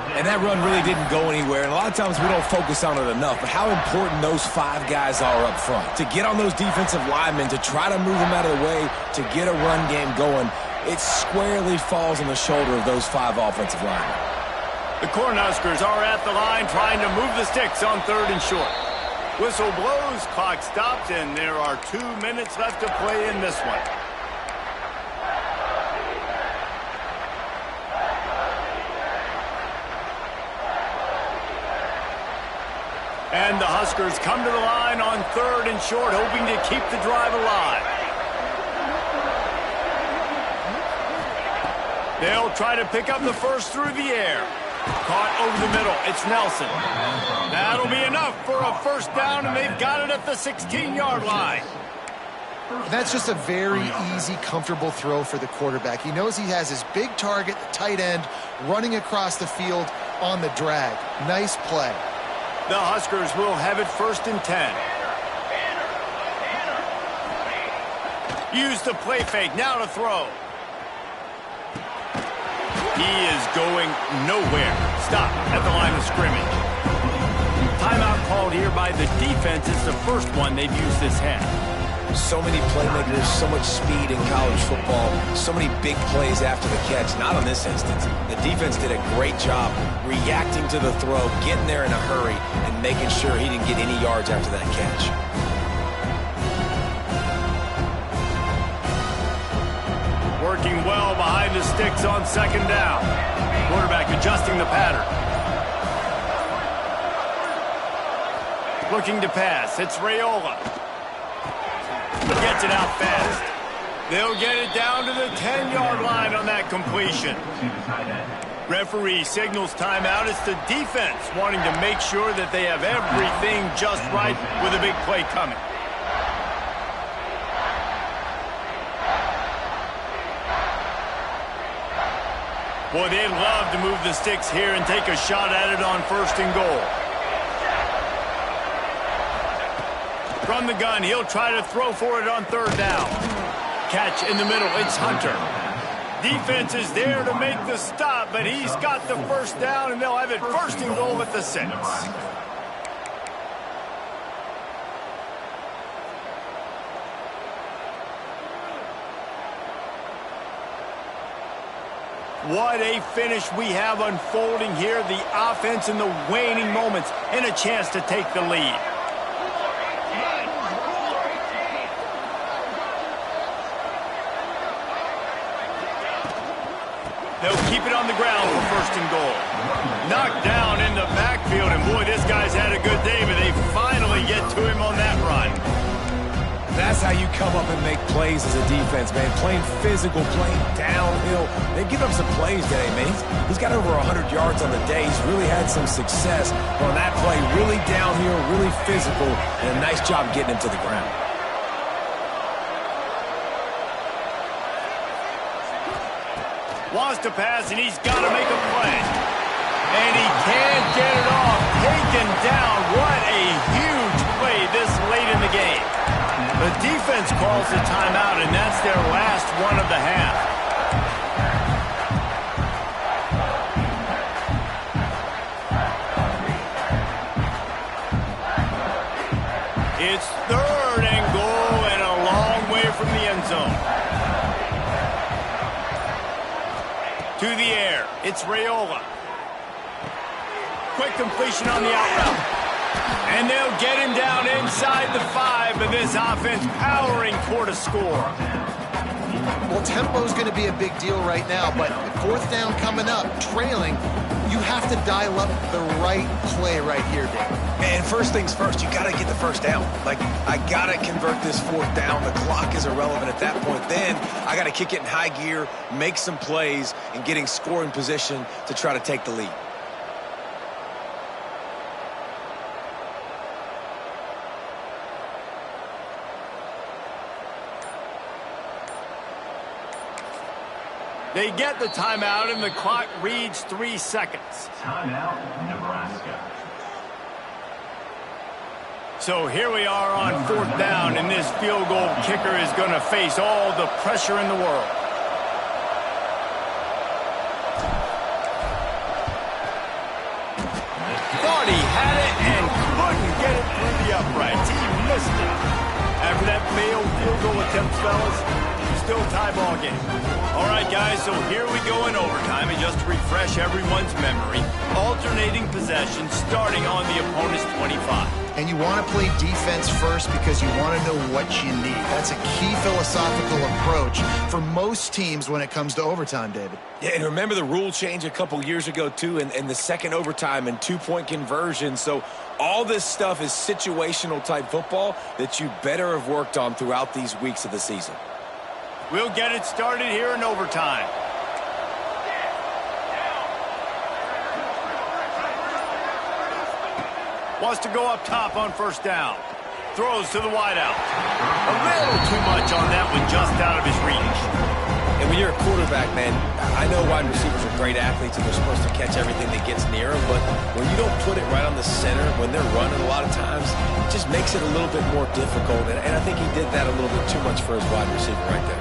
And that run really didn't go anywhere, and a lot of times we don't focus on it enough, but how important those 5 guys are up front. To get on those defensive linemen, to try to move them out of the way, to get a run game going, it squarely falls on the shoulder of those 5 offensive linemen. The Cornhuskers are at the line trying to move the sticks on 3rd and short. Whistle blows, clock stops, and there are 2 minutes left to play in this one. And the Huskers come to the line on 3rd and short, hoping to keep the drive alive. They'll try to pick up the first through the air. Caught over the middle. It's Nelson. That'll be enough for a first down, and they've got it at the 16-yard line. That's just a very easy, comfortable throw for the quarterback. He knows he has his big target, the tight end, running across the field on the drag. Nice play. The Huskers will have it 1st and 10. Use the play fake. Now to throw. He is going nowhere. Stop at the line of scrimmage. Timeout called here by the defense. It's the first one they've used this half. So many playmakers, so much speed in college football, so many big plays after the catch. Not on this instance. The defense did a great job reacting to the throw, getting there in a hurry, and making sure he didn't get any yards after that catch. Working well behind the sticks on 2nd down. Quarterback adjusting the pattern. Looking to pass. It's Raiola. Gets it out fast. They'll get it down to the 10-yard line on that completion. Referee signals timeout. It's the defense wanting to make sure that they have everything just right with a big play coming. Boy, they'd love to move the sticks here and take a shot at it on 1st and goal. From the gun, he'll try to throw for it on 3rd down. Catch in the middle, it's Hunter. Defense is there to make the stop, but he's got the first down, and they'll have it 1st and goal at the 6. What a finish we have unfolding here. The offense in the waning moments and a chance to take the lead. They'll keep it on the ground for 1st and goal. Knocked down in the backfield, and boy, this guy's had a good day, but they finally get to him on that run. That's how you come up and make plays as a defense, man. Playing physical, playing downhill. They give up some plays today, man. He's got over 100 yards on the day. He's really had some success on that play. Really downhill, really physical, and a nice job getting him to the ground. Wants to pass, and he's got to make a play. And he can't get it off. Taken down. What a huge play this late in the game. The defense calls the timeout, and that's their last one of the half. It's 3rd and goal and a long way from the end zone. To the air, it's Raiola. Quick completion on the out route. And they'll get him down inside the 5, but this offense powering toward a score. Well, tempo's going to be a big deal right now, but 4th down coming up, trailing, you have to dial up the right play right here, Dave. Man, first things first, you got to get the first down. Like, I got to convert this 4th down. The clock is irrelevant at that point. Then I got to kick it in high gear, make some plays, and getting scoring position to try to take the lead. They get the timeout, and the clock reads 3 seconds. Timeout, Nebraska. So here we are on 4th down, and this field goal kicker is going to face all the pressure in the world. Thought he had it and couldn't get it through the uprights. He missed it. After that failed field goal attempt, fellas, still tie ball game. All right, guys, so here we go in overtime, and just to refresh everyone's memory, alternating possession starting on the opponent's 25. And you want to play defense first because you want to know what you need. That's a key philosophical approach for most teams when it comes to overtime, David. Yeah, and remember the rule change a couple years ago, too, and the second overtime and two-point conversion. So all this stuff is situational-type football that you better have worked on throughout these weeks of the season. We'll get it started here in overtime. Wants to go up top on 1st down. Throws to the wideout. A little too much on that one, just out of his reach. And when you're a quarterback, man, I know wide receivers are great athletes and they're supposed to catch everything that gets near them, but when you don't put it right on the center, when they're running a lot of times, it just makes it a little bit more difficult. And I think he did that a little bit too much for his wide receiver right there.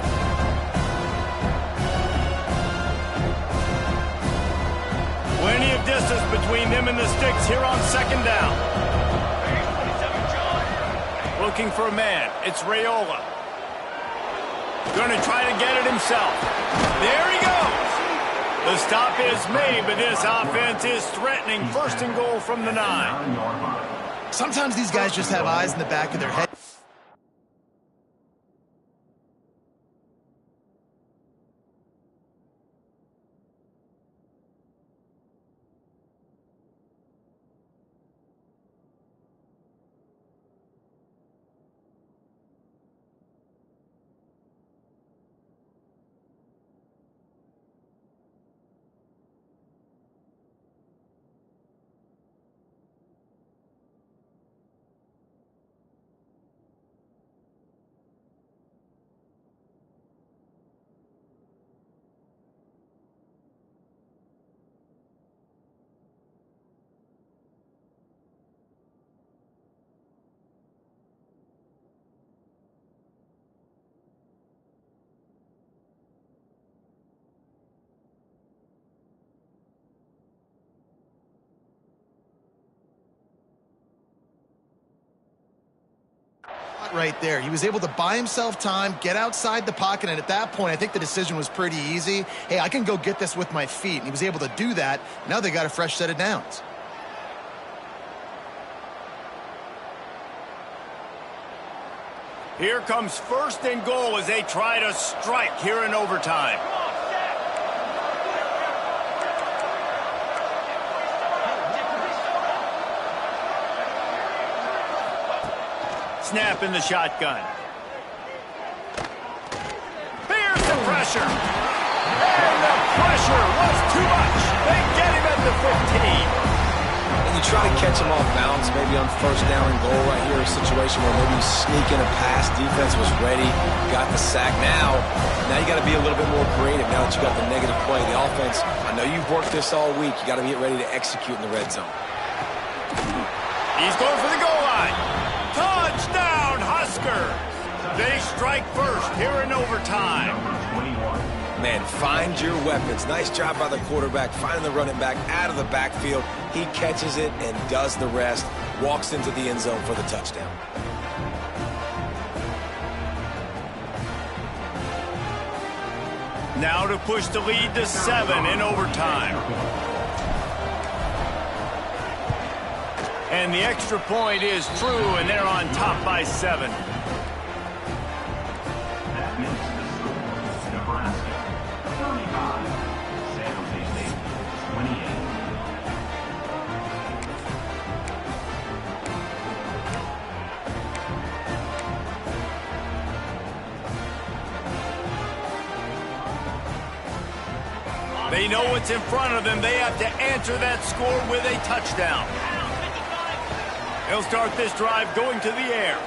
Plenty of distance between them and the sticks here on 2nd down. Looking for a man. It's Raiola. Going to try to get it himself. There he goes. The stop is made, but this offense is threatening 1st and goal from the 9. Sometimes these guys just have eyes in the back of their head. Right there. He was able to buy himself time, get outside the pocket, and at that point, I think the decision was pretty easy. Hey, I can go get this with my feet, and he was able to do that. Now they got a fresh set of downs. Here comes 1st and goal as they try to strike here in overtime. Snap in the shotgun. Here's the pressure. And the pressure was too much. They get him at the 15. And you try to catch him off balance, maybe on 1st down and goal right here, a situation where maybe you sneak in a pass, defense was ready, got the sack. Now you got to be a little bit more creative now that you got the negative play. The offense, I know you've worked this all week. You got to get ready to execute in the red zone. He's going for the goal line. Touchdown, Huskers! They strike 1st here in overtime. Man, find your weapons. Nice job by the quarterback, finding the running back out of the backfield. He catches it and does the rest, walks into the end zone for the touchdown. Now to push the lead to 7 in overtime. And the extra point is true, and they're on top by 7. That makes the score Nebraska 35, San Jose State 28. They know what's in front of them. They have to answer that score with a touchdown. He'll start this drive going to the air.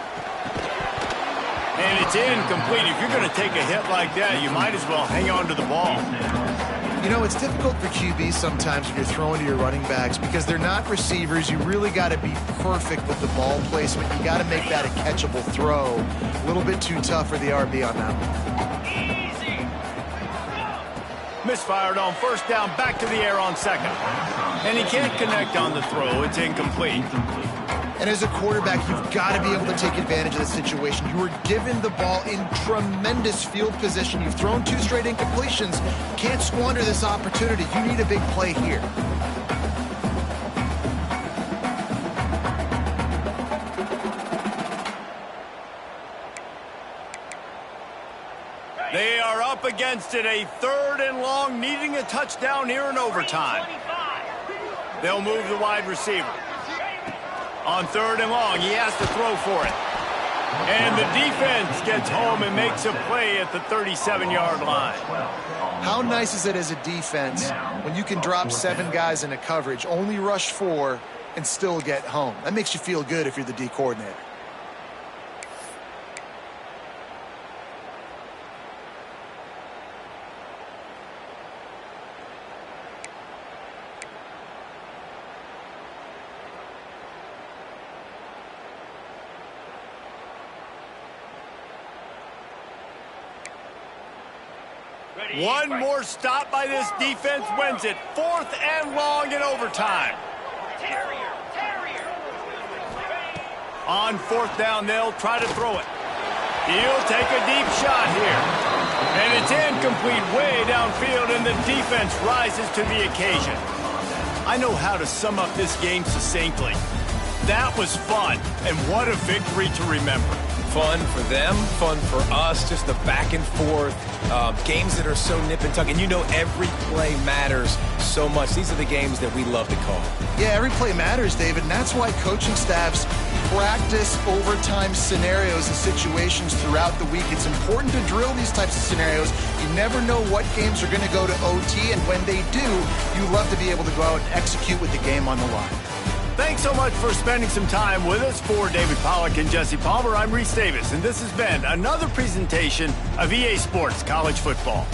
And it's incomplete. If you're going to take a hit like that, you might as well hang on to the ball. You know, it's difficult for QBs sometimes when you're throwing to your running backs because they're not receivers. You really got to be perfect with the ball placement. You got to make that a catchable throw. A little bit too tough for the RB on that one. Misfired on first down, back to the air on second. And he can't connect on the throw. It's incomplete. And as a quarterback, you've got to be able to take advantage of the situation. You were given the ball in tremendous field position. You've thrown 2 straight incompletions. Can't squander this opportunity. You need a big play here. They are up against it, a 3rd and long, needing a touchdown here in overtime. They'll move the wide receiver. On 3rd and long, he has to throw for it. And the defense gets home and makes a play at the 37-yard line. How nice is it as a defense when you can drop 7 guys into coverage, only rush 4, and still get home? That makes you feel good if you're the D coordinator. One more stop by this defense wins it. 4th and long in overtime. On 4th down, they'll try to throw it. He'll take a deep shot here. And it's incomplete way downfield, and the defense rises to the occasion. I know how to sum up this game succinctly. That was fun, and what a victory to remember. Fun for them, fun for us, just the back and forth, games that are so nip and tuck. And you know every play matters so much. These are the games that we love to call. Yeah, every play matters, David, and that's why coaching staffs practice overtime scenarios and situations throughout the week. It's important to drill these types of scenarios. You never know what games are going to go to OT, and when they do, you love to be able to go out and execute with the game on the line. Thanks so much for spending some time with us. For David Pollack and Jesse Palmer, I'm Reese Davis, and this has been another presentation of EA Sports College Football.